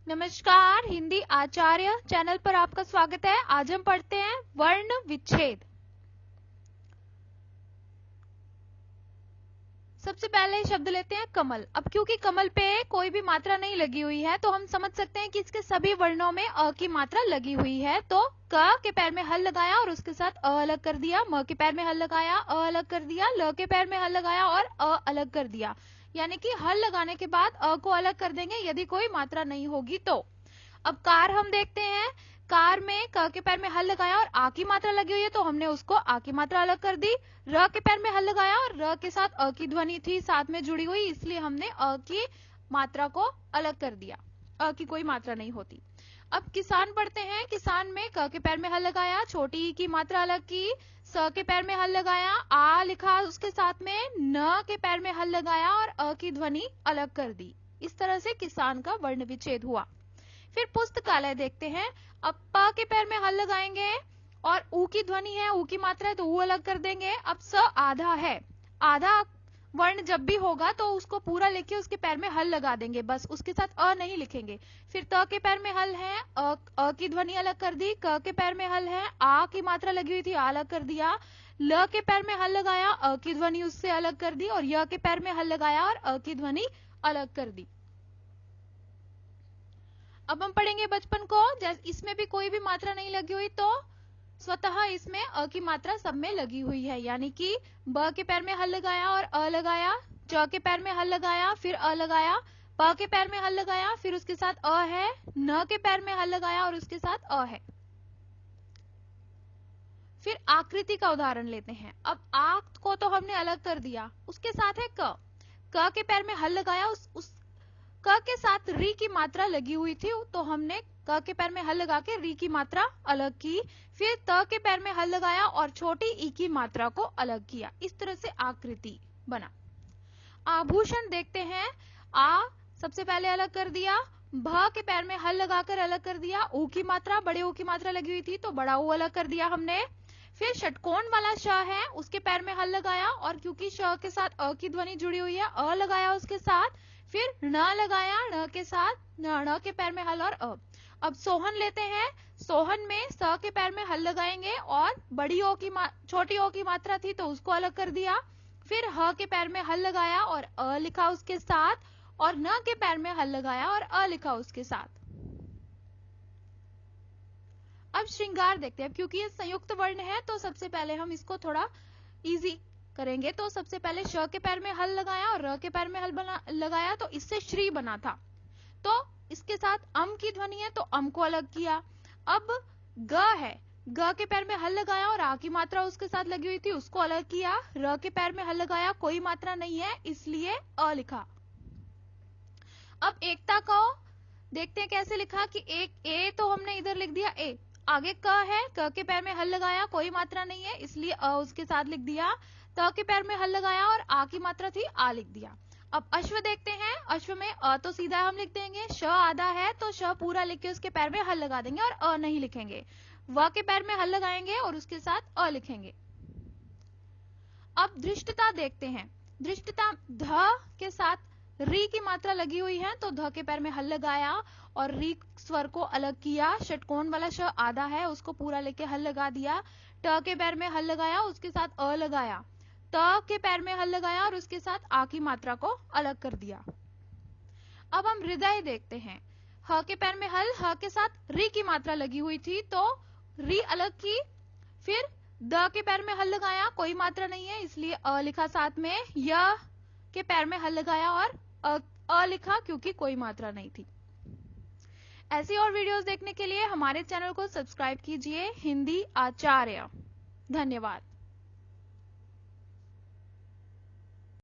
नमस्कार, हिंदी आचार्य चैनल पर आपका स्वागत है। आज हम पढ़ते हैं वर्ण विच्छेद। सबसे पहले शब्द लेते हैं कमल। अब क्योंकि कमल पे कोई भी मात्रा नहीं लगी हुई है तो हम समझ सकते हैं कि इसके सभी वर्णों में अ की मात्रा लगी हुई है। तो क के पैर में हल लगाया और उसके साथ अ अलग कर दिया, म के पैर में हल लगाया, अ अलग कर दिया, ल के पैर में हल लगाया और अ अलग कर दिया। यानी कि हल लगाने के बाद अ को अलग कर देंगे यदि कोई मात्रा नहीं होगी तो। अब कार हम देखते हैं, कार में क के पैर में हल लगाया और आ की मात्रा लगी हुई है तो हमने उसको आ की मात्रा अलग कर दी। र के पैर में हल लगाया और र के साथ अ की ध्वनि थी साथ में जुड़ी हुई, इसलिए हमने अ की मात्रा को अलग कर दिया। अ की कोई मात्रा नहीं होती। अब किसान पढ़ते हैं, किसान में क के पैर में हल लगाया, छोटी ई की मात्रा अलग की, स के पैर में हल लगाया, आ लिखा उसके साथ में, न के पैर में हल लगाया और अ की ध्वनि अलग कर दी। इस तरह से किसान का वर्ण विच्छेद हुआ। फिर पुस्तकालय देखते हैं। अब प के पैर में हल लगाएंगे और ऊ की ध्वनि है, ऊ की मात्रा है तो ऊ अलग कर देंगे। अब स आधा है, आधा वर्ण जब भी होगा तो उसको पूरा लिखे उसके पैर में हल लगा देंगे, बस उसके साथ अ नहीं लिखेंगे। फिर त के पैर में हल है, अ की ध्वनि अलग कर दी, क के पैर में हल है, आ की मात्रा लगी हुई थी, आ अलग कर दिया, ल के पैर में हल लगाया, अ की ध्वनि उससे अलग कर दी और य के पैर में हल लगाया और अ की ध्वनि अलग कर दी। अब हम पढ़ेंगे बचपन को, जैसे इसमें भी कोई भी मात्रा नहीं लगी हुई तो स्वतः इसमें अ की मात्रा सब में लगी हुई है। यानी कि ब के पैर में हल लगाया और अ लगाया, च के पैर में हल लगाया फिर अ लगाया, प के पैर में हल लगाया फिर उसके साथ अ है, न के पैर में हल लगाया और उसके साथ अ है। फिर आकृति का उदाहरण लेते हैं। अब आ को तो हमने अलग कर दिया, उसके साथ है क के पैर में हल लगाया, उस क के साथ री की मात्रा लगी हुई थी तो हमने क के पैर में हल लगा के री की मात्रा अलग की। फिर त के पैर में हल लगाया और छोटी ई की मात्रा को अलग किया। इस तरह से आकृति बना। आभूषण देखते हैं। आ सबसे पहले अलग कर दिया, भ के पैर में हल लगाकर अलग कर दिया, ऊ की मात्रा बड़े ऊ की मात्रा लगी हुई थी तो बड़ा ऊ अलग कर दिया हमने। फिर षटकोण वाला श है, उसके पैर में हल लगाया और क्योंकि श के साथ अ की ध्वनि जुड़ी हुई है अ लगाया उसके साथ, फिर न लगाया, न के साथ न के पैर में हल और अ। अब सोहन लेते हैं। सोहन में स के पैर में हल लगाएंगे और बड़ी ओ की छोटी ओ की मात्रा थी तो उसको अलग कर दिया। फिर ह के पैर में हल लगाया और अ लिखा उसके साथ और न के पैर में हल लगाया और अ लिखा उसके साथ। अब श्रृंगार देखते हैं। क्योंकि ये संयुक्त वर्ण है तो सबसे पहले हम इसको थोड़ा इजी करेंगे। तो सबसे पहले श के पैर में हल लगाया और र के पैर में हल लगाया तो इससे श्री बना था। तो इसके साथ अम की ध्वनि है तो अम को अलग किया। अब ग है, ग के पैर में हल लगाया और आ की मात्रा उसके साथ लगी हुई थी उसको अलग किया। र के पैर में हल लगाया, कोई मात्रा नहीं है इसलिए अ लिखा। अब एकता को देखते हैं कैसे लिखा कि एक ए तो हमने इधर लिख दिया ए, आगे क है, क के पैर में हल लगाया, कोई मात्रा नहीं है इसलिए अ उसके साथ लिख दिया। त के पैर में हल लगाया और आ की मात्रा थी आ लिख दिया। अब अश्व देखते हैं। अश्व में अ तो सीधा हम लिख देंगे, श आधा है तो श पूरा लिख के उसके पैर में हल लगा देंगे और अ नहीं लिखेंगे। व के पैर में हल लगाएंगे और उसके साथ अ लिखेंगे। अब धृष्टता देखते हैं। धृष्टता ध के साथ री की मात्रा लगी हुई है तो ध के पैर में हल लगाया और री स्वर को अलग किया। षटकोण वाला श आधा है उसको पूरा लेके हल लगा दिया। ट के पैर में हल लगाया उसके साथ अ लगाया, त के पैर में हल लगाया और उसके साथ आ की मात्रा को अलग कर दिया। अब हम हृदय देखते हैं। ह के पैर में हल, ह के साथ री की मात्रा लगी हुई थी तो री अलग की। फिर द के पैर में हल लगाया, कोई मात्रा नहीं है इसलिए अ लिखा साथ में। य के पैर में हल लगाया और अ लिखा क्योंकि कोई मात्रा नहीं थी। ऐसी और वीडियोस देखने के लिए हमारे चैनल को सब्सक्राइब कीजिए। हिंदी आचार्य। धन्यवाद।